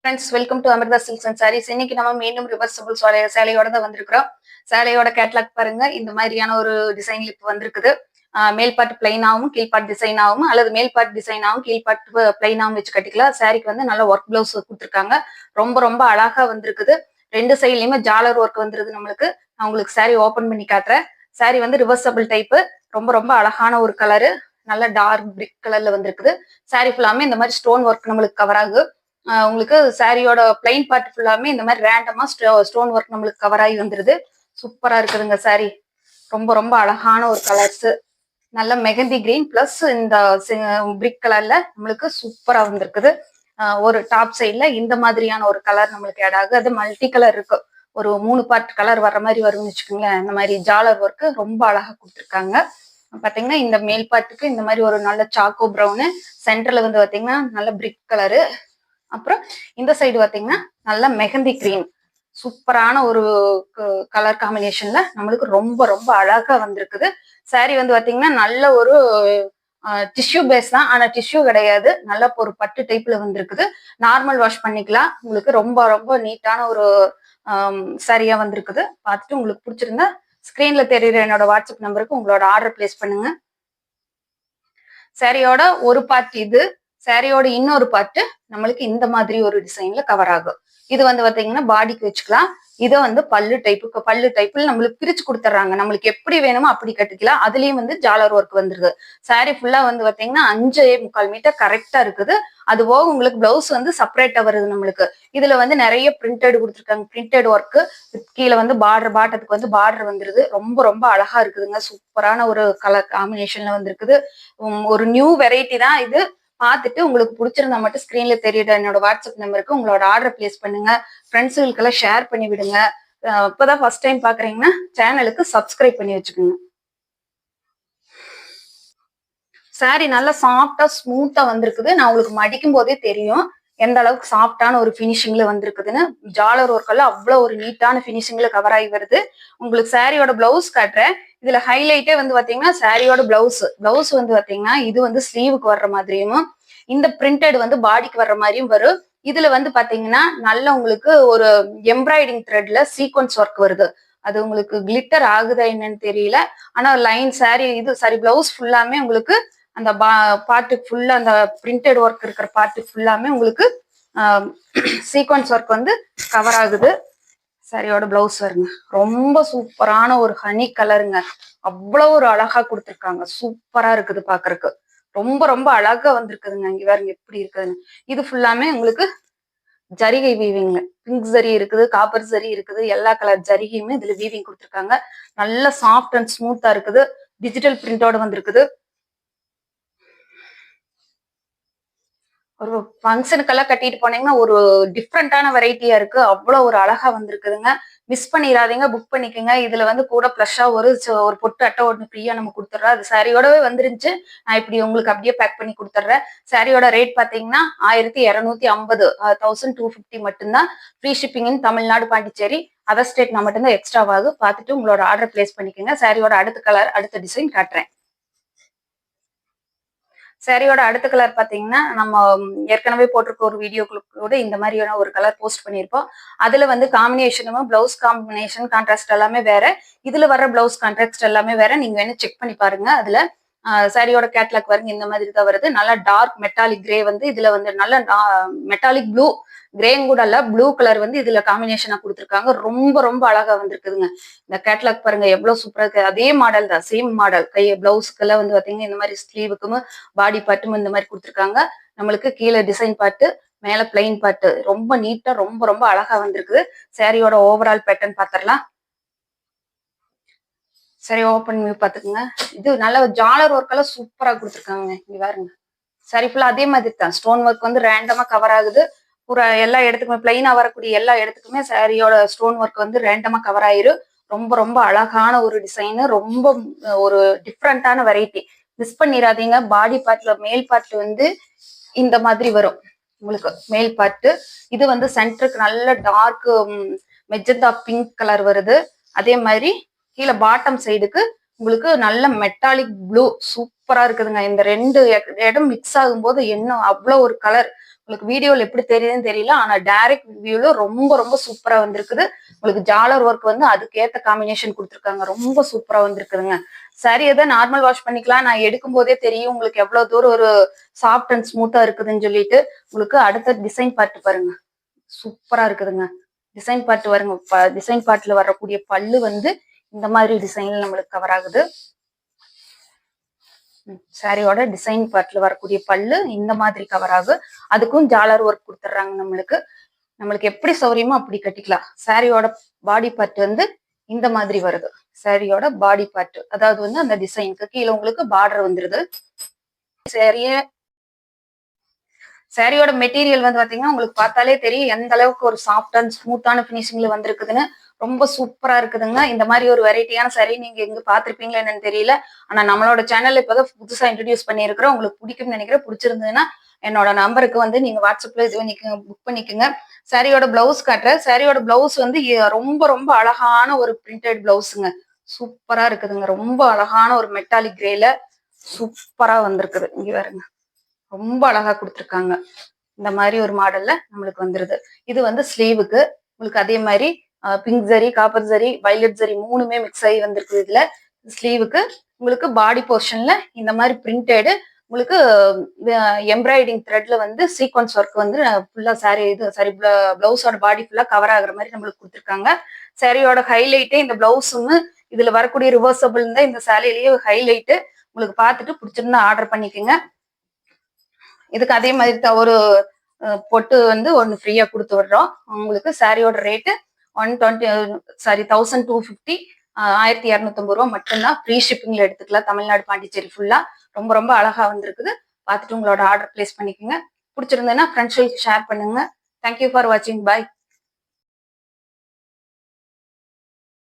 Friends, welcome to Amrita silks and sarees. இன்னைக்கு நம்ம மீண்டும் ரிவர்சபிள் சேலையோட தான் வந்திருக்கிறோம். சேலையோட கேட்லாக் பாருங்க. இந்த மாதிரியான ஒரு டிசைன்ல இப்போ வந்திருக்குது. மேல் பார்ட் பிளைனாகவும் கீழ்பார்ட் டிசைன் ஆகும், அல்லது மேல் பார்ட் டிசைன் ஆகும் கீழ்பார்ட் பிளைனாகவும் வச்சு கட்டிக்கலாம். சாரிக்கு வந்து நல்ல ஒர்க் பிளவுஸ் கொடுத்துருக்காங்க. ரொம்ப ரொம்ப அழகா வந்திருக்குது. ரெண்டு சைட்லயுமே ஜாலர் ஒர்க் வந்துருது. நம்மளுக்கு நான் உங்களுக்கு சாரி ஓபன் பண்ணி காட்டுறேன். சாரி வந்து ரிவர்சபிள் டைப்பு. ரொம்ப ரொம்ப அழகான ஒரு கலரு. நல்ல டார்க் பிரிக் கலர்ல வந்திருக்குது. சாரி ஃபுல்லாமே இந்த மாதிரி ஸ்டோன் ஒர்க் நம்மளுக்கு கவர் ஆகுது. உங்களுக்கு சாரியோட பிளைன் பார்ட் ஃபுல்லாமே இந்த மாதிரி ரேண்டமா ஸ்டோன் ஒர்க் நம்மளுக்கு கவர் ஆகி வந்துருது. சூப்பரா இருக்குதுங்க சாரி. ரொம்ப ரொம்ப அழகான ஒரு கலர்ஸ். நல்ல மெகந்தி கிரீன் பிளஸ் இந்த பிரிக் கலர்ல நம்மளுக்கு சூப்பரா வந்திருக்குது. ஒரு டாப் சைட்ல இந்த மாதிரியான ஒரு கலர் நம்மளுக்கு ஆட் ஆகுது. அது மல்டி கலர் இருக்கு. ஒரு 3 பார்ட் கலர் வர்ற மாதிரி வரும்னு வச்சுக்கோங்களேன். இந்த மாதிரி ஜாலர் ஒர்க்கு ரொம்ப அழகா கொடுத்துருக்காங்க. பாத்தீங்கன்னா இந்த மேல் பார்ட்டுக்கு இந்த மாதிரி ஒரு நல்ல சாக்கோ ப்ரௌனு, சென்டர்ல வந்து பாத்தீங்கன்னா நல்ல பிரிக் கலரு, அப்புறம் இந்த சைடு பாத்தீங்கன்னா நல்ல மெஹந்தி கிரீன். சூப்பரான ஒரு கலர் காம்பினேஷன்ல நம்மளுக்கு ரொம்ப ரொம்ப அழகா வந்திருக்குது. சாரி வந்து பாத்தீங்கன்னா நல்ல ஒரு டிஷ்யூ பேஸ் தான், ஆனா டிஷ்யூ கிடையாது. நல்ல ஒரு பட்டு டைப்ல வந்திருக்குது. நார்மல் வாஷ் பண்ணிக்கலாம். உங்களுக்கு ரொம்ப ரொம்ப நீட்டான ஒரு சாரியா வந்திருக்குது. பார்த்துட்டு உங்களுக்கு பிடிச்சிருந்தா ஸ்கிரீன்ல தெரியுற என்னோட வாட்ஸ்அப் நம்பருக்கு உங்களோட ஆர்டர் பிளேஸ் பண்ணுங்க. சாரியோட ஒரு பார்ட் இது, சாரியோட இன்னொரு பார்ட் நம்மளுக்கு இந்த மாதிரி ஒரு டிசைன்ல கவர் ஆகும். இது வந்து பாத்தீங்கன்னா பாடிக்கு வச்சுக்கலாம். இதை வந்து பல்லு டைப்புல நம்மளுக்கு பிரிச்சு கொடுத்துட்றாங்க. நம்மளுக்கு எப்படி வேணுமோ அப்படி கட்டிக்கலாம். அதுலயும் வந்து ஜாலர் ஒர்க் வந்துருது. சாரி ஃபுல்லா வந்து பாத்தீங்கன்னா 5.25 மீட்டர் கரெக்டா இருக்குது. அது போக உங்களுக்கு பிளவுஸ் வந்து செப்பரேட்டா வருது. நம்மளுக்கு இதுல வந்து நிறைய பிரிண்டட் கொடுத்துருக்காங்க. பிரிண்டட் ஒர்க் கீழே வந்து பாட்டத்துக்கு வந்து பார்டர் வந்துருது. ரொம்ப ரொம்ப அழகா இருக்குதுங்க. சூப்பரான ஒரு கலர் காம்பினேஷன்ல வந்திருக்குது. ஒரு நியூ வெரைட்டி தான் இது. பார்த்துட்டு உங்களுக்கு பிடிச்சிருந்தா மட்டும் ஸ்கிரீன்ல தெரியுற என்னோட வாட்ஸ்அப் நம்பருக்கு உங்களோட ஆர்டர் பிளேஸ் பண்ணுங்க. ஃப்ரெண்ட்ஸுகளுக்கெல்லாம் ஷேர் பண்ணி விடுங்க. இப்பதான் ஃபர்ஸ்ட் டைம் பாக்குறீங்கன்னா சேனலுக்கு சப்ஸ்கிரைப் பண்ணி வச்சுக்கோங்க. சாரி நல்லா சாஃப்டா ஸ்மூத்தா வந்திருக்குது. நான் உங்களுக்கு மடிக்கும் போதே தெரியும் எந்த அளவுக்கு சாஃப்டான ஒரு பினிஷிங்ல வந்திருக்குதுன்னு. ஜாலர் ஒர்க் எல்லாம் அவ்வளவு ஒரு நீட்டான பினிஷிங்ல கவர் ஆகி வருது. உங்களுக்கு சாரியோட பிளவுஸ் காட்டுறேன். இதுல ஹைலைட்டே வந்து பாத்தீங்கன்னா சாரியோட பிளவுஸ் வந்து பாத்தீங்கன்னா இது வந்து ஸ்லீவுக்கு வர்ற மாதிரியும், இந்த பிரிண்டட் வந்து பாடிக்கு வர்ற மாதிரியும் வரும். இதுல வந்து பாத்தீங்கன்னா நல்ல உங்களுக்கு ஒரு எம்ப்ராய்டிங் த்ரெட்ல சீக்வன்ஸ் ஒர்க் வருது. அது உங்களுக்கு கிளிட்டர் ஆகுதா என்னன்னு தெரியல. ஆனா லைன் சாரி பிளவுஸ் ஃபுல்லாமே உங்களுக்கு அந்த பார்ட்டுக்கு ஃபுல்லா அந்த பிரிண்டட் ஒர்க் இருக்கிற பார்ட்டுக்கு ஃபுல்லாமே உங்களுக்கு சீக்வன்ஸ் ஒர்க் வந்து கவர் ஆகுது. சாரியோட பிளவுஸ் வருங்க. ரொம்ப சூப்பரான ஒரு ஹனி கலருங்க. அவ்வளவு ஒரு அழகா கொடுத்துருக்காங்க. சூப்பரா இருக்குது பாக்குறதுக்கு. ரொம்ப ரொம்ப அழகா வந்திருக்குதுங்க. இங்க பாருங்க எப்படி இருக்குதுன்னு. இது ஃபுல்லாமே உங்களுக்கு ஜரிகை வீவிங்ல பிங்க் ஜரி இருக்குது, காப்பர் ஜரி இருக்குது, எல்லா கலர் ஜரிகையுமே இதுல வீவிங் கொடுத்துருக்காங்க. நல்ல சாஃப்ட் அண்ட் ஸ்மூத்தா இருக்குது. டிஜிட்டல் பிரிண்டோட வந்திருக்குது. ஒரு ஃபங்க்ஷனுக்கெல்லாம் கட்டிட்டு போனீங்கன்னா ஒரு டிஃப்ரெண்டான வெரைட்டியா இருக்கு. அவ்வளவு ஒரு அழகா வந்திருக்குதுங்க. மிஸ் பண்ணிடாதீங்க, புக் பண்ணிக்கோங்க. இதுல வந்து கூட பிளஷ்ஷா ஒரு பொட்டு அட்டை ஒன்று ஃப்ரீயா நம்ம கொடுத்துட்றோம். அது சாரியோடவே வந்துருந்துச்சு. நான் இப்படி உங்களுக்கு அப்படியே பேக் பண்ணி கொடுத்துட்றேன். சாரியோட ரேட் பாத்தீங்கன்னா 1250, 1250 மட்டும்தான். ஃப்ரீ ஷிப்பிங் இன் தமிழ்நாடு, பாண்டிச்சேரி. அதர் ஸ்டேட்னா மட்டும்தான் எக்ஸ்ட்ரா ஆகும். பார்த்துட்டு உங்களோட ஆர்டர் பிளேஸ் பண்ணிக்கோங்க. சாரியோட அடுத்த கலர் அடுத்த டிசைன் காட்டுறேன். சாரியோட அடுத்த கலர் பாத்தீங்கன்னா நம்ம ஏற்கனவே போட்டிருக்க ஒரு வீடியோக்களுக்கு கூட இந்த மாதிரியான ஒரு கலர் போஸ்ட் பண்ணியிருப்போம். அதுல வந்து காம்பினேஷனும் பிளவுஸ் காம்பினேஷன் கான்ட்ராஸ்ட் எல்லாமே வேற. இதுல வர பிளவுஸ் கான்ட்ராஸ்ட் எல்லாமே வேற. நீங்க வேணும் செக் பண்ணி பாருங்க. அதுல சாரியோட கேட்லாக் வருங்க இந்த மாதிரி தான் வருது. நல்லா டார்க் மெட்டாலிக் கிரே வந்து இதுல வந்து நல்ல மெட்டாலிக் ப்ளூ, கிரேயும் கூட இல்ல ப்ளூ கலர் வந்து இதுல காம்பினேஷனா கொடுத்துருக்காங்க. ரொம்ப ரொம்ப அழகா வந்திருக்குதுங்க. இந்த கேட்லாக் பாருங்க எவ்வளவு சூப்பரா இருக்கு. அதே மாடல் தான், சேம் மாடல். பிளவுஸ்க்கெல்லாம் வந்து பாத்தீங்கன்னா இந்த மாதிரி ஸ்லீவுக்கும் பாடி பார்ட்டும் இந்த மாதிரி கொடுத்துருக்காங்க. நம்மளுக்கு கீழே டிசைன் பார்ட்டு, மேல பிளைன் பார்ட்டு ரொம்ப நீட்டா ரொம்ப ரொம்ப அழகா வந்திருக்குது. சாரியோட ஓவரால் பேட்டர்ன் பாத்திரலாம். சரி, ஓப்பன் வியூ பாத்துக்கோங்க. இது நல்ல ஜாலர் ஒர்க் எல்லாம் சூப்பரா கொடுத்துருக்காங்க. இங்க பாருங்க. சாரி ஃபுல்லா அதே மாதிரி தான். ஸ்டோன் ஒர்க் வந்து ரேண்டமா கவர் ஆகுது. ஒரு எல்லா இடத்துக்குமே பிளைனா வரக்கூடிய எல்லா இடத்துக்குமே சாரியோட ஸ்டோன் ஒர்க் வந்து ரேண்டமா கவர் ஆயிரும். ரொம்ப ரொம்ப அழகான ஒரு டிசைனு. ரொம்ப ஒரு டிஃப்ரெண்டான வெரைட்டி. மிஸ் பண்ணிடாதீங்க. பாடி பார்ட்ல மேல் பார்ட்ல வந்து இந்த மாதிரி வரும். உங்களுக்கு மேல் பார்ட்டு இது வந்து சென்டருக்கு நல்ல டார்க் மெஜந்தா பிங்க் கலர் வருது. அதே மாதிரி கீழே பாட்டம் சைடுக்கு உங்களுக்கு நல்ல மெட்டாலிக் ப்ளூ சூப்பரா இருக்குதுங்க. இந்த ரெண்டு இடம் மிக்ஸ் ஆகும்போது என்ன அவ்வளோ ஒரு கலர் உங்களுக்கு வீடியோல எப்படி தெரியுதுன்னு தெரியல. ஆனா டைரக்ட் வியூல ரொம்ப ரொம்ப சூப்பரா வந்திருக்குது. உங்களுக்கு ஜாலர் ஒர்க் வந்து அதுக்கேத்த காம்பினேஷன் கொடுத்துருக்காங்க. ரொம்ப சூப்பரா வந்திருக்குதுங்க. சரி எதை நார்மல் வாஷ் பண்ணிக்கலாம். நான் எடுக்கும் போதே தெரியும் உங்களுக்கு எவ்வளவு தூரம் ஒரு சாஃப்ட் அண்ட் ஸ்மூத்தா இருக்குதுன்னு சொல்லிட்டு. உங்களுக்கு அடுத்த டிசைன் பார்ட் பாருங்க. சூப்பரா இருக்குதுங்க. டிசைன் பார்ட் வருங்க. டிசைன் பார்ட்ல வரக்கூடிய பல்லு வந்து இந்த மாதிரி டிசைன்ல நம்மளுக்கு கவர் ஆகுது. சாரியோட டிசைன் பார்ட்ல வரக்கூடிய பல்லு இந்த மாதிரி கவர் ஆகும். அதுக்கும் ஜாலர் ஒர்க் கொடுத்துட்றாங்க நம்மளுக்கு. நம்மளுக்கு எப்படி சௌரியமோ அப்படி கட்டிக்கலாம். சாரியோட பாடி பார்ட் வந்து இந்த மாதிரி வருது. சாரியோட பாடி பார்ட் அதாவது வந்து அந்த டிசைனுக்கு கீழே உங்களுக்கு பார்டர் வந்துருது. சாரியோட மெட்டீரியல் வந்து பாத்தீங்கன்னா உங்களுக்கு பார்த்தாலே தெரியும் எந்த அளவுக்கு ஒரு சாஃப்ட் அண்ட் ஸ்மூத்தான பினிஷிங்ல வந்திருக்குதுன்னு. ரொம்ப சூப்பரா இருக்குதுங்க. இந்த மாதிரி ஒரு வெரைட்டியான சாரி நீங்க எங்க பாத்திருப்பீங்களா என்னன்னு தெரியல. ஆனா நம்மளோட சேனல்ல இப்பதான் புதுசா இன்ட்ரடியூஸ் பண்ணிருக்கிறோம். உங்களுக்கு பிடிக்கும்னு நினைக்கிறேன். பிடிச்சிருந்ததுன்னா என்னோட நம்பருக்கு வந்து நீங்க வாட்ஸ்அப்ல இது பண்ணிக்கோங்க, புக் பண்ணிக்கோங்க. சாரியோட பிளவுஸ் காட்டுறேன். சாரியோட பிளவுஸ் வந்து ரொம்ப ரொம்ப அழகான ஒரு பிரிண்டட் பிளவுஸுங்க. சூப்பரா இருக்குதுங்க. ரொம்ப அழகான ஒரு மெட்டாலிக் கிரேல சூப்பரா வந்திருக்குது. இங்க பாருங்க. ரொம்ப அழகா கொடுத்துருக்காங்க. இந்த மாதிரி ஒரு மாடல்ல நம்மளுக்கு வந்துருது. இது வந்து ஸ்லீவுக்கு உங்களுக்கு அதே மாதிரி pink zari, copper zari, violet zari மூணுமே மிக்ஸ் ஆகி வந்திருக்குது. இதுல ஸ்லீவுக்கு உங்களுக்கு பாடி போர்ஷன்ல இந்த மாதிரி பிரிண்டடு உங்களுக்கு எம்ப்ராய்டிங் த்ரெட்ல வந்து சீக்வன்ஸ் ஒர்க் வந்து ஃபுல்லா சாரி இது சாரி பிளவுஸோட பாடி ஃபுல்லா கவர் ஆகுற மாதிரி நம்மளுக்கு கொடுத்துருக்காங்க. சாரியோட ஹைலைட்டே இந்த பிளவுஸும் இதுல வரக்கூடிய ரிவர்சபிள் தான் இந்த சாரியிலேயே ஹைலைட்டு. உங்களுக்கு பார்த்துட்டு பிடிச்சிருந்தா ஆர்டர் பண்ணிக்கோங்க. இதுக்கு அதே மாதிரி ஒரு பொட்டு வந்து ஒன்று ஃப்ரீயா கொடுத்து விடுறோம். உங்களுக்கு சாரியோட ரேட்டு 1250 1250 ரூபா மட்டும்தான். ஃப்ரீ ஷிப்பிங்ல எடுத்துக்கலாம். தமிழ்நாடு பாண்டிச்சேரி ஃபுல்லா. ரொம்ப ரொம்ப அழகா வந்திருக்குது. பார்த்துட்டு உங்களோட ஆர்டர் பிளேஸ் பண்ணிக்கோங்க. பிடிச்சிருந்ததுன்னா ஃப்ரெண்ட்ஸ்களுக்கு ஷேர் பண்ணுங்க. தேங்க்யூ ஃபார் வாட்சிங். பாய்.